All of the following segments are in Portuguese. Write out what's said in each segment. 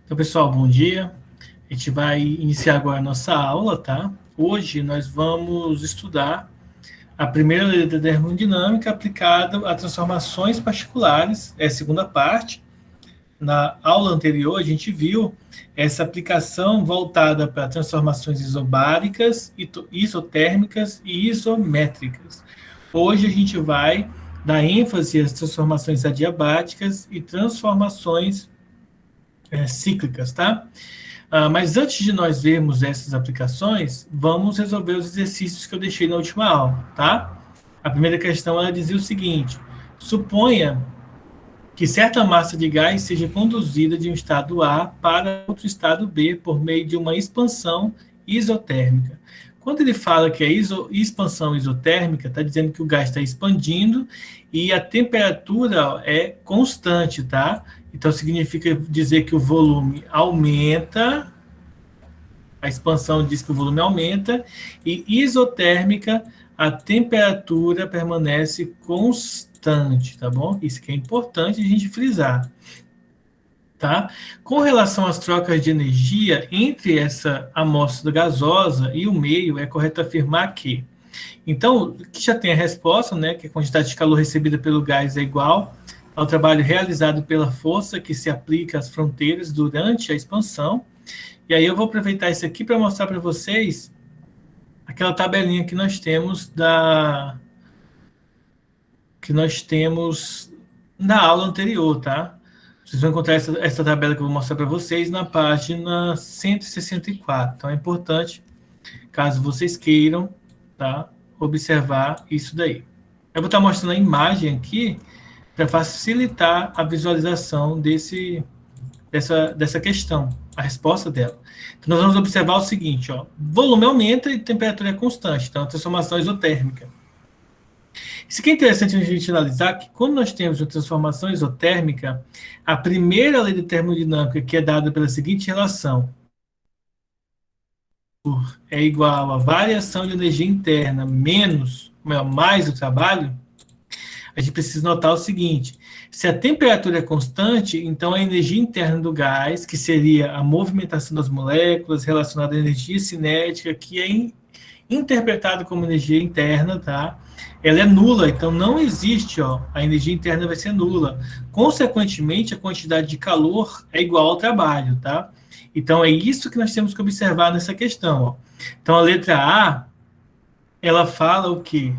Então, pessoal, bom dia. A gente vai iniciar agora a nossa aula, tá? Hoje nós vamos estudar a primeira lei da termodinâmica aplicada a transformações particulares, é a segunda parte. Na aula anterior, a gente viu essa aplicação voltada para transformações isobáricas, isotérmicas e isométricas. Hoje a gente vai dar ênfase às transformações adiabáticas e transformações cíclicas, tá? Mas antes de nós vermos essas aplicações, vamos resolver os exercícios que eu deixei na última aula, tá? A primeira questão ela dizia o seguinte: suponha que certa massa de gás seja conduzida de um estado A para outro estado B por meio de uma expansão isotérmica. Quando ele fala que é expansão isotérmica, está dizendo que o gás está expandindo e a temperatura é constante, tá? Então significa dizer que o volume aumenta, a expansão diz que o volume aumenta, e isotérmica, a temperatura permanece constante, tá bom? Isso que é importante a gente frisar. Tá? Com relação às trocas de energia entre essa amostra gasosa e o meio, é correto afirmar que. Então, que já tem a resposta, né, que a quantidade de calor recebida pelo gás é igual ao trabalho realizado pela força que se aplica às fronteiras durante a expansão. E aí eu vou aproveitar isso aqui para mostrar para vocês aquela tabelinha que nós temos na aula anterior, tá? Vocês vão encontrar essa tabela que eu vou mostrar para vocês na página 164. Então é importante, caso vocês queiram, tá, observar isso daí. Eu vou estar mostrando a imagem aqui para facilitar a visualização dessa questão, a resposta dela. Então, nós vamos observar o seguinte, ó, volume aumenta e temperatura é constante, então a transformação isotérmica. Isso aqui é interessante a gente analisar, que quando nós temos uma transformação isotérmica, a primeira lei de termodinâmica, que é dada pela seguinte relação, é igual a variação de energia interna menos, mais o trabalho, a gente precisa notar o seguinte: se a temperatura é constante, então a energia interna do gás, que seria a movimentação das moléculas relacionada à energia cinética, que é interpretada como energia interna, tá? Ela é nula, então não existe, ó, a energia interna vai ser nula. Consequentemente, a quantidade de calor é igual ao trabalho, tá? Então é isso que nós temos que observar nessa questão, ó. Então a letra A, ela fala o quê?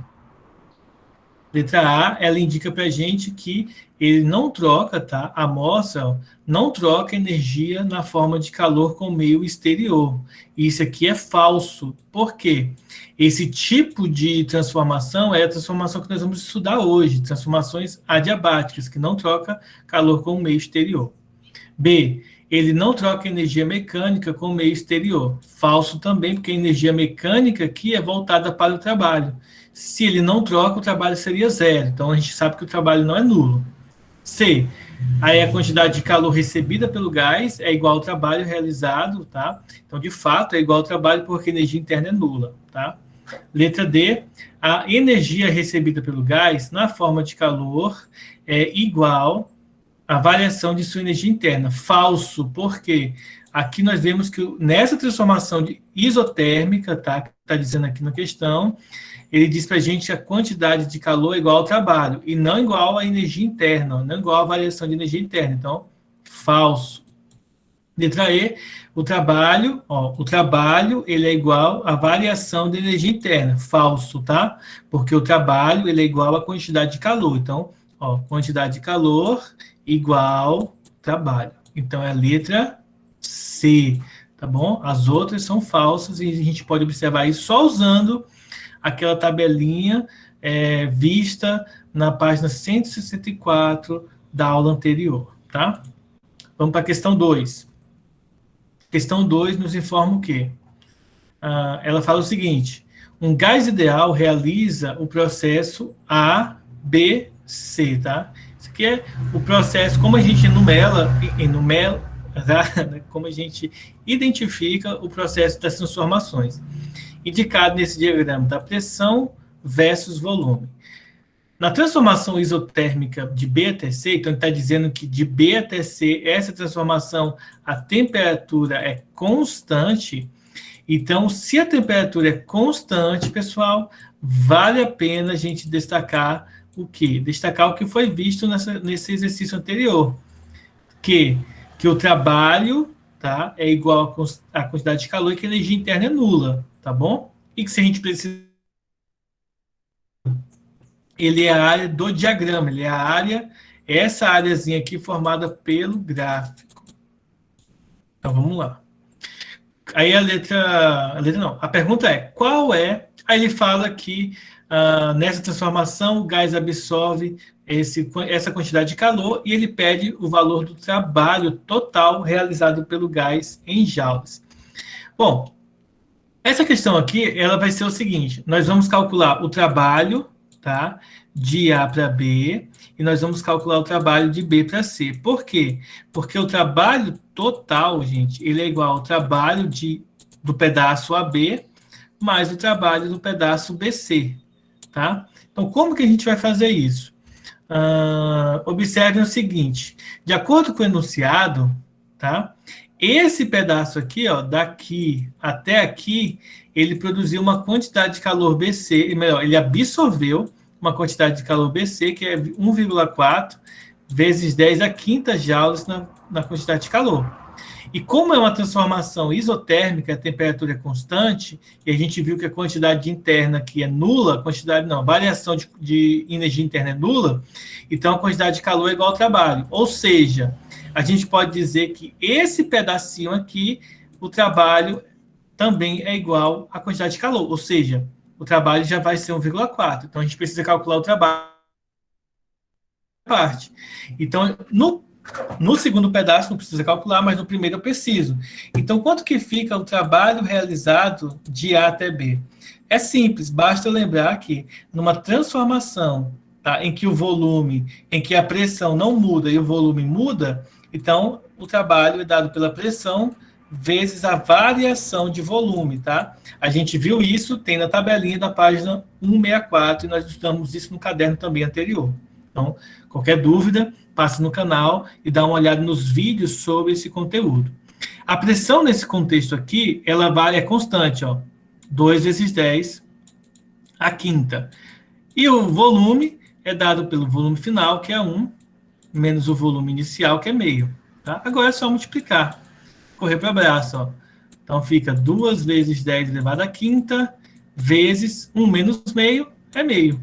Letra A, ela indica para a gente que ele não troca, tá? A amostra, ó, não troca energia na forma de calor com o meio exterior. Isso aqui é falso. Por quê? Esse tipo de transformação é a transformação que nós vamos estudar hoje, transformações adiabáticas, que não troca calor com o meio exterior. B, ele não troca energia mecânica com o meio exterior. Falso também, porque a energia mecânica aqui é voltada para o trabalho. Se ele não troca, o trabalho seria zero. Então, a gente sabe que o trabalho não é nulo. C, aí a quantidade de calor recebida pelo gás é igual ao trabalho realizado, tá? Então, de fato, é igual ao trabalho porque a energia interna é nula, tá? Letra D, a energia recebida pelo gás na forma de calor é igual à variação de sua energia interna. Falso, porque aqui nós vemos que nessa transformação de isotérmica, tá? Que está dizendo aqui na questão, ele diz para a gente que a quantidade de calor é igual ao trabalho, e não igual à energia interna, não igual à variação de energia interna. Então, falso. Letra E, o trabalho ele é igual à variação de energia interna. Falso, tá? Porque o trabalho ele é igual à quantidade de calor. Então, ó, quantidade de calor igual trabalho. Então, é a letra C, tá bom? As outras são falsas e a gente pode observar isso só usando aquela tabelinha vista na página 164 da aula anterior, tá? Vamos para a questão 2. Questão 2 nos informa o quê? Ela fala o seguinte: um gás ideal realiza o processo A, B, C, tá? Isso aqui é o processo, como a gente enumera, como a gente identifica o processo das transformações. Indicado nesse diagrama, tá? Pressão versus volume. Na transformação isotérmica de B até C, então ele está dizendo que de B até C, essa transformação, a temperatura é constante. Então, se a temperatura é constante, pessoal, vale a pena a gente destacar o quê? Destacar o que foi visto nesse exercício anterior, que o trabalho, tá, é igual à quantidade de calor e que a energia interna é nula, tá bom? E que se a gente precisa, ele é a área do diagrama, ele é a área, essa áreazinha aqui formada pelo gráfico. Então, vamos lá. Aí a letra não, a pergunta é, qual é? Aí ele fala que nessa transformação o gás absorve essa quantidade de calor e ele pede o valor do trabalho total realizado pelo gás em joules. Bom, essa questão aqui, ela vai ser o seguinte, nós vamos calcular o trabalho, tá, de A para B, e nós vamos calcular o trabalho de B para C. Por quê? Porque o trabalho total, gente, ele é igual ao trabalho do pedaço AB mais o trabalho do pedaço BC, tá? Então, como que a gente vai fazer isso? Observem o seguinte, de acordo com o enunciado, tá? Esse pedaço aqui, ó, daqui até aqui, ele produziu uma quantidade de calor BC, melhor, ele absorveu uma quantidade de calor BC, que é 1,4 vezes 10 a quinta joules na quantidade de calor. E como é uma transformação isotérmica, a temperatura é constante, e a gente viu que a quantidade interna aqui é nula, a variação de energia interna é nula, então a quantidade de calor é igual ao trabalho. Ou seja, a gente pode dizer que esse pedacinho aqui, o trabalho também é igual à quantidade de calor, ou seja, o trabalho já vai ser 1,4. Então a gente precisa calcular o trabalho parte. Então, no segundo pedaço não precisa calcular, mas no primeiro eu preciso. Então, quanto que fica o trabalho realizado de A até B? É simples, basta lembrar que numa transformação, tá, em que o volume, em que a pressão não muda e o volume muda, então o trabalho é dado pela pressão vezes a variação de volume, tá? A gente viu isso, tem na tabelinha da página 164, e nós estudamos isso no caderno também anterior. Então, qualquer dúvida, passe no canal e dá uma olhada nos vídeos sobre esse conteúdo. A pressão nesse contexto aqui, ela é constante, ó, 2 vezes 10 a quinta. E o volume é dado pelo volume final, que é 1, menos o volume inicial, que é meio. Tá? Agora é só multiplicar, correr para o braço. Ó. Então, fica 2 vezes 10 elevado à quinta, vezes 1 menos meio, é meio.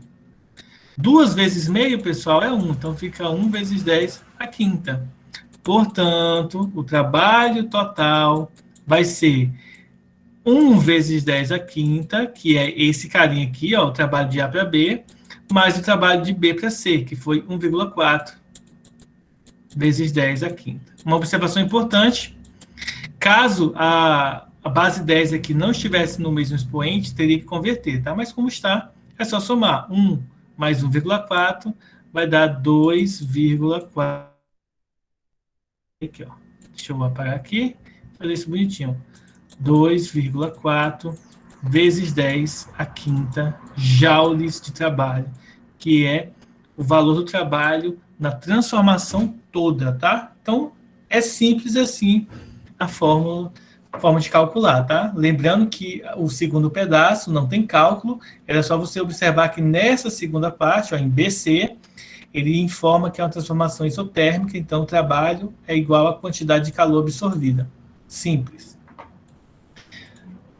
2 vezes meio, pessoal, é 1. Então, fica 1 vezes 10 à quinta. Portanto, o trabalho total vai ser 1 vezes 10 à quinta, que é esse carinha aqui, ó, o trabalho de A para B, mais o trabalho de B para C, que foi 1,4 vezes 10 à quinta. Uma observação importante, caso a base 10 aqui não estivesse no mesmo expoente, teria que converter, tá? Mas como está, é só somar 1 mais 1,4 vai dar 2,4. Aqui, ó. Deixa eu apagar aqui, fazer isso bonitinho. 2,4 vezes 10 à quinta joules de trabalho, que é o valor do trabalho na transformação toda, tá? Então, é simples assim a forma de calcular, tá? Lembrando que o segundo pedaço não tem cálculo, era só você observar que nessa segunda parte, ó, em BC, ele informa que é uma transformação isotérmica, então o trabalho é igual à quantidade de calor absorvida. Simples.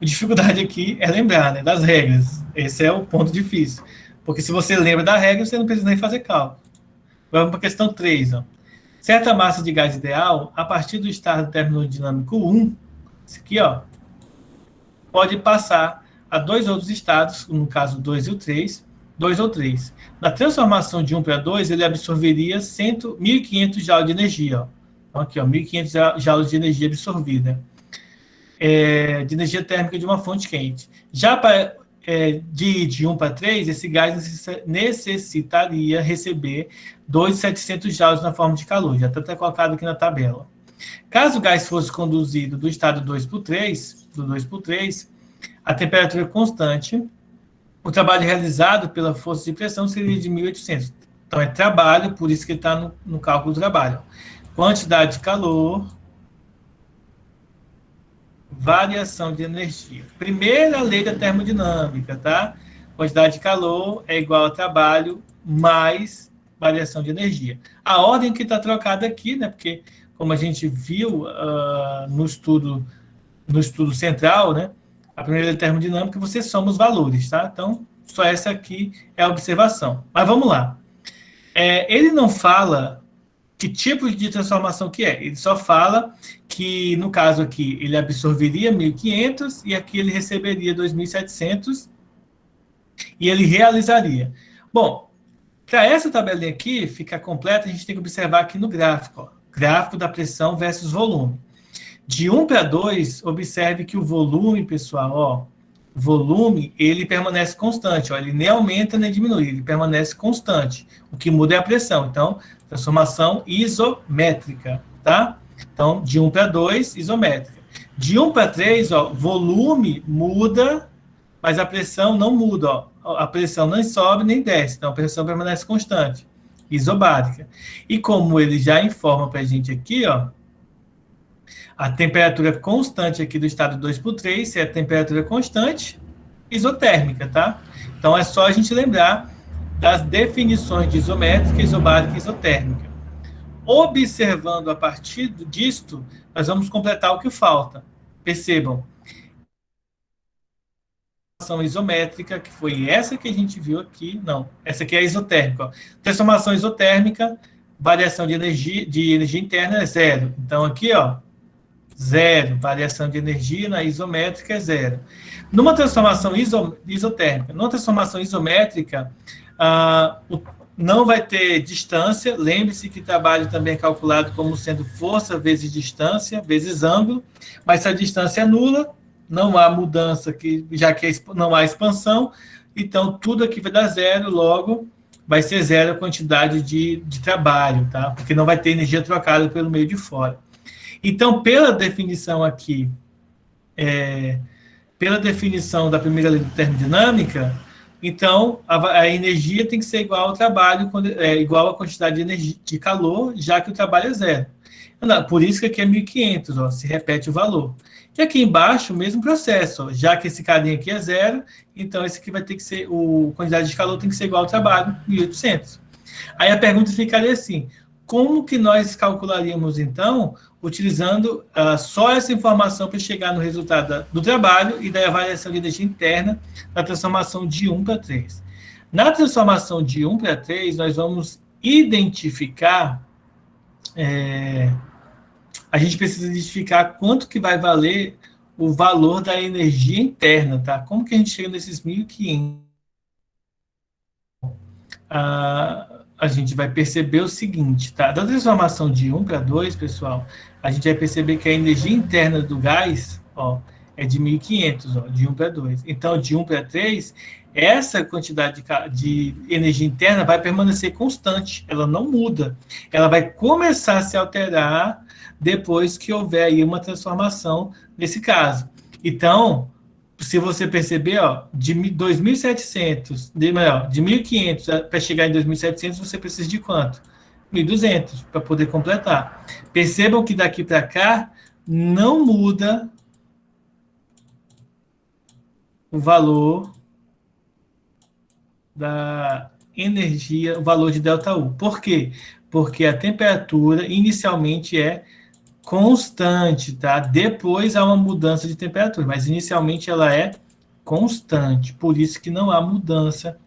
A dificuldade aqui é lembrar, né, das regras. Esse é o ponto difícil. Porque se você lembra da regra, você não precisa nem fazer cálculo. Vamos para a questão 3. Ó. Certa massa de gás ideal, a partir do estado termodinâmico 1, esse aqui, ó, pode passar a 2 outros estados, no caso 2 e o 3, 2 ou 3. Na transformação de 1 para 2, ele absorveria 1.500 joules de energia. Ó. Então, aqui, ó, 1.500 joules de energia absorvida. De energia térmica de uma fonte quente. Já para de 1 para 3, esse gás necessitaria receber 2.700 joules na forma de calor. Já está colocado aqui na tabela. Caso o gás fosse conduzido do estado 2 para o 3, do 2 para o 3, a temperatura constante O trabalho realizado pela força de pressão seria de 1.800. Então, é trabalho, por isso que ele está no cálculo do trabalho. Quantidade de calor, variação de energia. Primeira lei da termodinâmica, tá? Quantidade de calor é igual a trabalho mais variação de energia. A ordem que está trocada aqui, né? Porque, como a gente viu no estudo central, né? A primeira lei da termodinâmica, você soma os valores, tá? Então, só essa aqui é a observação. Mas vamos lá. Ele não fala que tipo de transformação que é. Ele só fala que, no caso aqui, ele absorveria 1.500 e aqui ele receberia 2.700 e ele realizaria. Bom, para essa tabelinha aqui ficar completa, a gente tem que observar aqui no gráfico. Ó, gráfico da pressão versus volume. De 1 para 2, observe que o volume, pessoal, ó, volume, ele permanece constante, ó, ele nem aumenta nem diminui, ele permanece constante. O que muda é a pressão. Então, transformação isométrica, tá? Então, de 1 para 2, isométrica. De 1 para 3, ó, volume muda, mas a pressão não muda, ó. A pressão nem sobe nem desce, então a pressão permanece constante, isobárica. E como ele já informa para a gente aqui, ó, a temperatura constante aqui do estado 2 por 3 é a temperatura constante isotérmica, tá? Então, é só a gente lembrar das definições de isométrica, isobárica e isotérmica. Observando a partir disto, nós vamos completar o que falta. Percebam. Transformação isométrica, que foi essa que a gente viu aqui. Não, essa aqui é a isotérmica. Ó. Transformação isotérmica, variação de energia interna é zero. Então, aqui, ó, zero. Variação de energia na isométrica é zero. Numa transformação isotérmica, numa transformação isométrica, não vai ter distância. Lembre-se que trabalho também é calculado como sendo força vezes distância, vezes ângulo. Mas se a distância é nula, não há mudança, já que não há expansão, então tudo aqui vai dar zero, logo vai ser zero a quantidade de trabalho, tá? Porque não vai ter energia trocada pelo meio de fora. Então, pela definição aqui, pela definição da primeira lei da termodinâmica, então a energia tem que ser igual ao trabalho, igual à quantidade de energia, de calor, já que o trabalho é zero. Por isso que aqui é 1.500, ó, se repete o valor. E aqui embaixo, o mesmo processo, ó, já que esse carinha aqui é zero, então esse aqui vai ter que ser, a quantidade de calor tem que ser igual ao trabalho, 1.800. Aí a pergunta ficaria assim, como que nós calcularíamos, então, utilizando só essa informação para chegar no resultado do trabalho e da avaliação de energia interna da transformação de 1 para 3? Na transformação de 1 para 3, nós vamos identificar, a gente precisa identificar quanto que vai valer o valor da energia interna, tá? Como que a gente chega nesses 1.500? A gente vai perceber o seguinte, tá? Da transformação de 1 para 2, pessoal, a gente vai perceber que a energia interna do gás, ó, é de 1.500, ó, de 1 para 2. Então, de 1 para 3, essa quantidade de energia interna vai permanecer constante, ela não muda. Ela vai começar a se alterar depois que houver aí uma transformação nesse caso. Então, se você perceber, ó, de 2.700, de 1.500 para chegar em 2.700, você precisa de quanto? 1.200 para poder completar. Percebam que daqui para cá não muda o valor da energia, o valor de ΔU. Por quê? Porque a temperatura inicialmente é constante, tá? Depois há uma mudança de temperatura, mas inicialmente ela é constante, por isso que não há mudança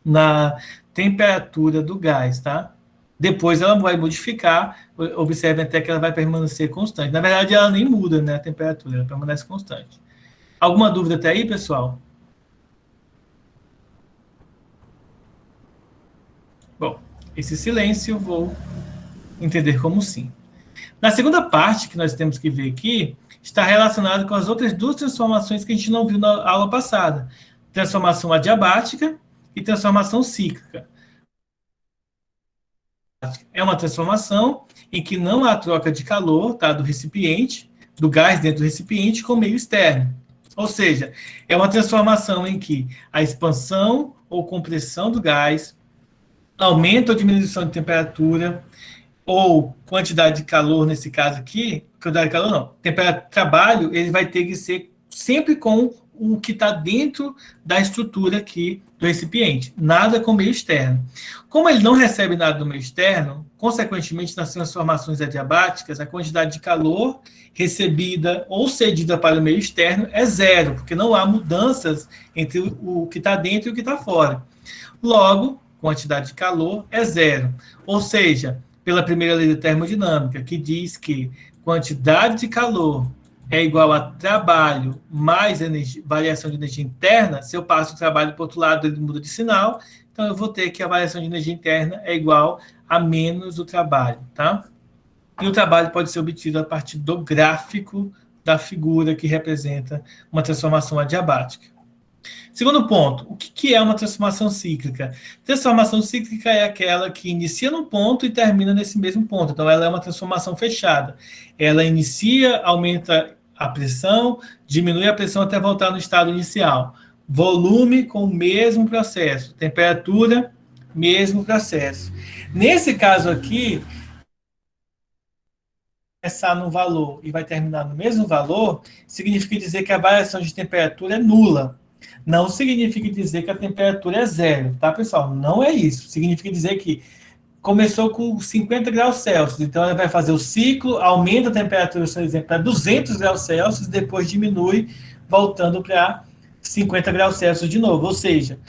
na temperatura do gás, tá? Depois ela vai modificar, observe até que ela vai permanecer constante. Na verdade, ela nem muda, né, a temperatura, ela permanece constante. Alguma dúvida até aí, pessoal? Bom, esse silêncio eu vou entender como sim. Na segunda parte que nós temos que ver aqui, está relacionado com as outras duas transformações que a gente não viu na aula passada. Transformação adiabática e transformação cíclica. É uma transformação em que não há troca de calor, tá, do recipiente, do gás dentro do recipiente com o meio externo. Ou seja, é uma transformação em que a expansão ou compressão do gás, aumento ou diminuição de temperatura, ou quantidade de calor, nesse caso aqui, quantidade de calor não, temperatura, trabalho, ele vai ter que ser sempre com o que está dentro da estrutura aqui do recipiente, nada com o meio externo. Como ele não recebe nada do meio externo, consequentemente, nas transformações adiabáticas, a quantidade de calor recebida ou cedida para o meio externo é zero, porque não há mudanças entre o que está dentro e o que está fora. Logo, quantidade de calor é zero. Ou seja, pela primeira lei da termodinâmica, que diz que quantidade de calor é igual a trabalho mais energia, variação de energia interna. Se eu passo o trabalho para o outro lado, ele muda de sinal, então eu vou ter que a variação de energia interna é igual a menos o trabalho, tá? E o trabalho pode ser obtido a partir do gráfico da figura que representa uma transformação adiabática. Segundo ponto, o que é uma transformação cíclica? Transformação cíclica é aquela que inicia num ponto e termina nesse mesmo ponto. Então, ela é uma transformação fechada. Ela inicia, aumenta a pressão, diminui a pressão até voltar no estado inicial. Volume com o mesmo processo. Temperatura, mesmo processo. Nesse caso aqui, começar no valor e vai terminar no mesmo valor, significa dizer que a variação de temperatura é nula. Não significa dizer que a temperatura é zero, tá, pessoal? Não é isso. Significa dizer que começou com 50 graus Celsius, então ela vai fazer o ciclo, aumenta a temperatura, por exemplo, para 200 graus Celsius, depois diminui, voltando para 50 graus Celsius de novo. Ou seja,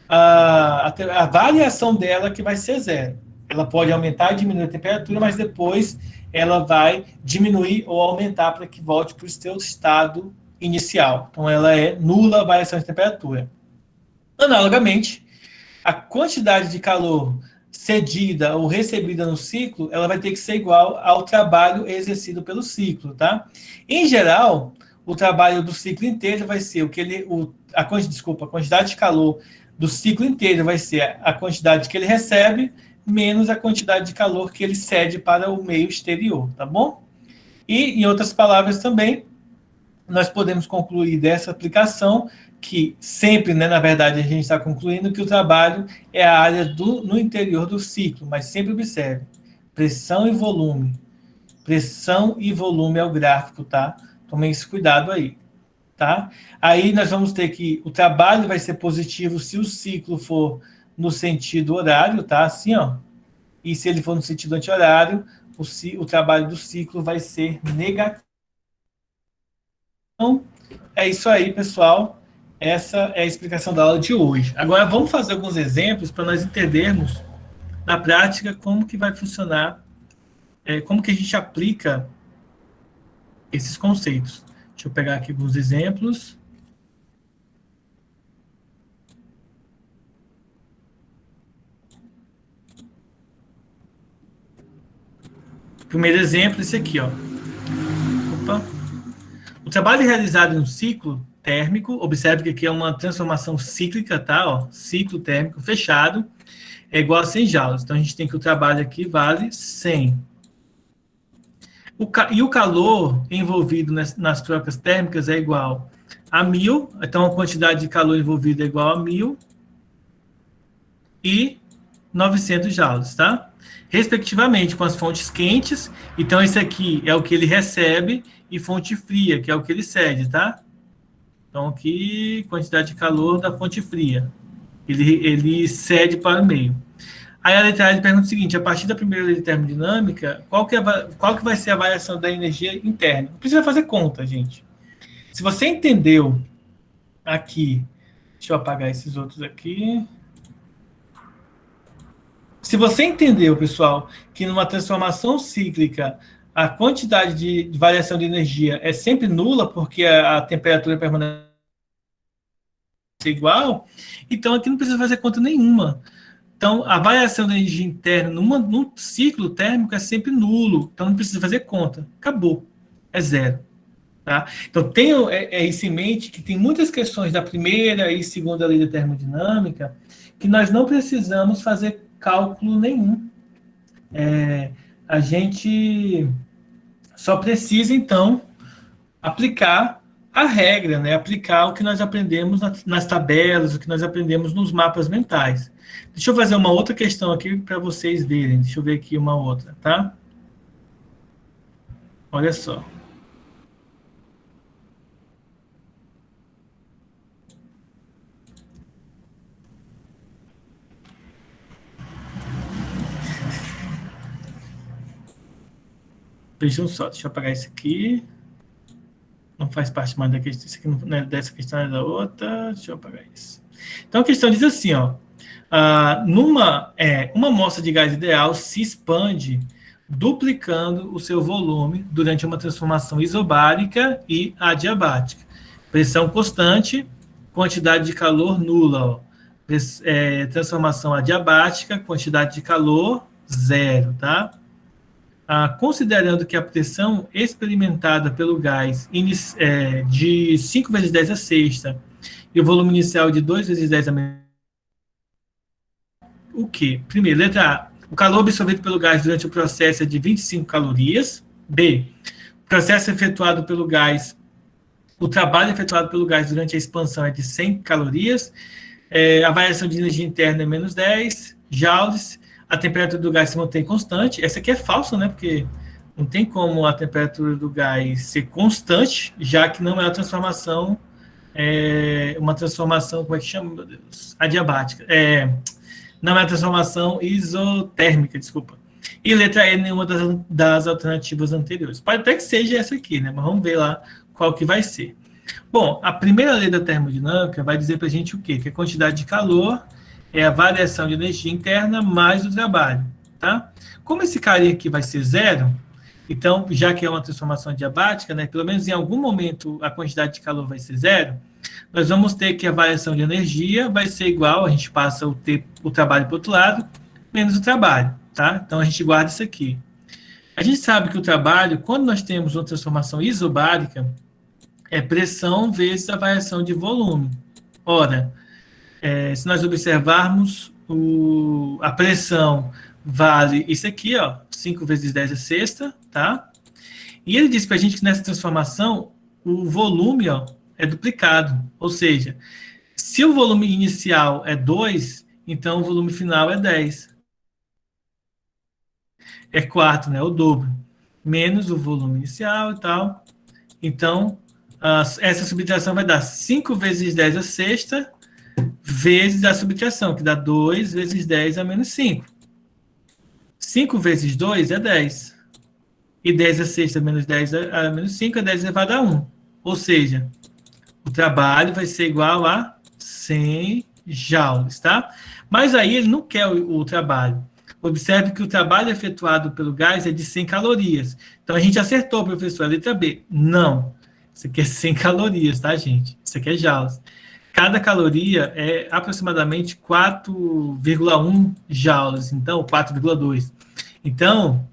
a variação dela que vai ser zero. Ela pode aumentar e diminuir a temperatura, mas depois ela vai diminuir ou aumentar para que volte para o seu estado inicial. Então, ela é nula a variação de temperatura. Analogamente, a quantidade de calor cedida ou recebida no ciclo, ela vai ter que ser igual ao trabalho exercido pelo ciclo, tá? Em geral, o trabalho do ciclo inteiro vai ser a quantidade de calor do ciclo inteiro vai ser a quantidade que ele recebe menos a quantidade de calor que ele cede para o meio exterior, tá bom? E, em outras palavras também, nós podemos concluir dessa aplicação que sempre, né, na verdade, a gente está concluindo que o trabalho é a área no interior do ciclo, mas sempre observe, pressão e volume. Pressão e volume é o gráfico, tá? Tomem esse cuidado aí, tá? Aí nós vamos ter que o trabalho vai ser positivo se o ciclo for no sentido horário, tá? Assim, ó. E se ele for no sentido anti-horário, o trabalho do ciclo vai ser negativo. Então, é isso aí, pessoal. Essa é a explicação da aula de hoje. Agora, vamos fazer alguns exemplos para nós entendermos, na prática, como que vai funcionar, como que a gente aplica esses conceitos. Deixa eu pegar aqui alguns exemplos. O primeiro exemplo é esse aqui, ó. Opa. O trabalho realizado no ciclo térmico, observe que aqui é uma transformação cíclica, tá? Ó, ciclo térmico fechado, é igual a 100 joules. Então, a gente tem que o trabalho aqui vale 100. E o calor envolvido nas trocas térmicas é igual a 1000. Então, a quantidade de calor envolvida é igual a 1000 e 900 joules, tá? Respectivamente, com as fontes quentes. Então, esse aqui é o que ele recebe, e fonte fria, que é o que ele cede, tá? Então, aqui, quantidade de calor da fonte fria. Ele cede para o meio. Aí a letra A pergunta o seguinte: a partir da primeira lei de termodinâmica, qual que vai ser a variação da energia interna? Não precisa fazer conta, gente. Se você entendeu aqui, deixa eu apagar esses outros aqui. Se você entendeu, pessoal, que numa transformação cíclica a quantidade de variação de energia é sempre nula, porque a temperatura permanece igual, então aqui não precisa fazer conta nenhuma. Então, a variação da energia interna num ciclo térmico é sempre nulo, então não precisa fazer conta. Acabou. É zero. Tá? Então, tenha isso em mente, que tem muitas questões da primeira e segunda lei da termodinâmica que nós não precisamos fazer cálculo nenhum. A gente só precisa, então, aplicar a regra, né? Aplicar o que nós aprendemos nas tabelas, o que nós aprendemos nos mapas mentais. Deixa eu fazer uma outra questão aqui para vocês verem. Deixa eu ver aqui uma outra, tá? Olha só. Vejam só, deixa eu apagar isso aqui. Não faz parte mais da questão. Isso aqui não é dessa questão, é da outra. Deixa eu apagar isso. Então a questão diz assim, ó. Uma amostra de gás ideal se expande duplicando o seu volume durante uma transformação isobárica e adiabática. Pressão constante, quantidade de calor nula. Ó. Transformação adiabática, quantidade de calor zero, tá? Considerando que a pressão experimentada pelo gás de 5 vezes 10 a sexta e o volume inicial de 2 vezes 10 a menos. O que? Primeiro, letra A. O calor absorvido pelo gás durante o processo é de 25 calorias. B. O processo efetuado pelo gás, o trabalho efetuado pelo gás durante a expansão é de 100 calorias. A variação de energia interna é menos 10 joules. A temperatura do gás se mantém constante. Essa aqui é falsa, né? Porque não tem como a temperatura do gás ser constante, já que não é uma transformação, como é que chama, meu Deus? Adiabática. Não é uma transformação isotérmica, desculpa. E letra E, nenhuma das alternativas anteriores. Pode até que seja essa aqui, né? Mas vamos ver lá qual que vai ser. Bom, a primeira lei da termodinâmica vai dizer para a gente o quê? Que a quantidade de calor é a variação de energia interna mais o trabalho, tá? Como esse carinha aqui vai ser zero, então, já que é uma transformação adiabática, né, pelo menos em algum momento a quantidade de calor vai ser zero, nós vamos ter que a variação de energia vai ser igual, a gente passa o trabalho para o outro lado, menos o trabalho, tá? Então, a gente guarda isso aqui. A gente sabe que o trabalho, quando nós temos uma transformação isobárica, é pressão vezes a variação de volume. Ora, se nós observarmos, a pressão vale isso aqui, ó, 5 vezes 10 a sexta, tá? E ele diz para a gente que nessa transformação, o volume, ó, é duplicado. Ou seja, se o volume inicial é 2, então o volume final é 10. É 4, né? O dobro. Menos o volume inicial e tal. Então, essa subtração vai dar 5 vezes 10 a sexta, vezes a subtração, que dá 2 vezes 10 a menos 5. 5 vezes 2 é 10. E 10 a sexta menos 10 a menos 5 é 10 elevado a 1. Ou seja, o trabalho vai ser igual a 100 joules, tá? Mas aí ele não quer o trabalho. Observe que o trabalho efetuado pelo gás é de 100 calorias. Então a gente acertou, professor, a letra B. Não. Isso aqui é 100 calorias, tá, gente? Isso aqui é joules. Cada caloria é aproximadamente 4,1 joules, então 4,2. Então,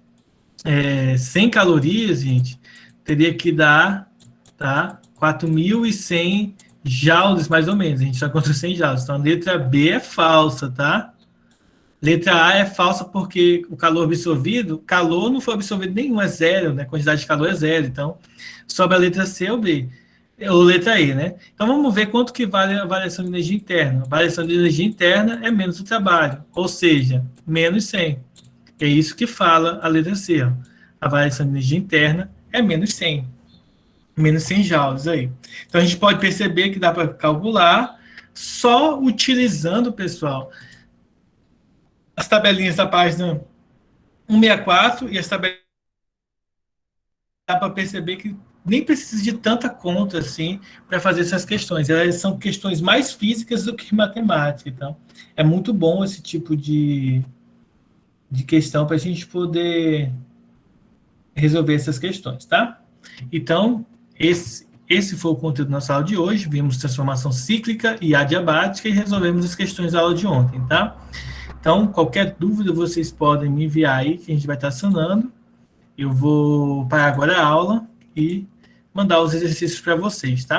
100 calorias, gente, teria que dar, tá, 4.100 joules, mais ou menos. A gente já encontrou 100 joules. Então, a letra B é falsa, tá? Letra A é falsa porque o calor absorvido, calor não foi absorvido nenhum, é zero, né? A quantidade de calor é zero. Então, sobra a letra C ou B. Ou letra E, né? Então, vamos ver quanto que vale a variação de energia interna. A variação de energia interna é menos o trabalho, ou seja, menos 100. É isso que fala a letra C. Ó. A variação de energia interna é menos 100. Menos 100 joules aí. Então, a gente pode perceber que dá para calcular só utilizando, pessoal, as tabelinhas da página 164 e as tabelinhas, dá para perceber que nem precisa de tanta conta assim para fazer essas questões. Elas são questões mais físicas do que matemática. Então, é muito bom esse tipo de questão para a gente poder resolver essas questões, tá? Então, esse foi o conteúdo da nossa aula de hoje. Vimos transformação cíclica e adiabática e resolvemos as questões da aula de ontem, tá? Então, qualquer dúvida vocês podem me enviar aí, que a gente vai estar sanando. Eu vou parar agora a aula e mandar os exercícios para vocês, tá?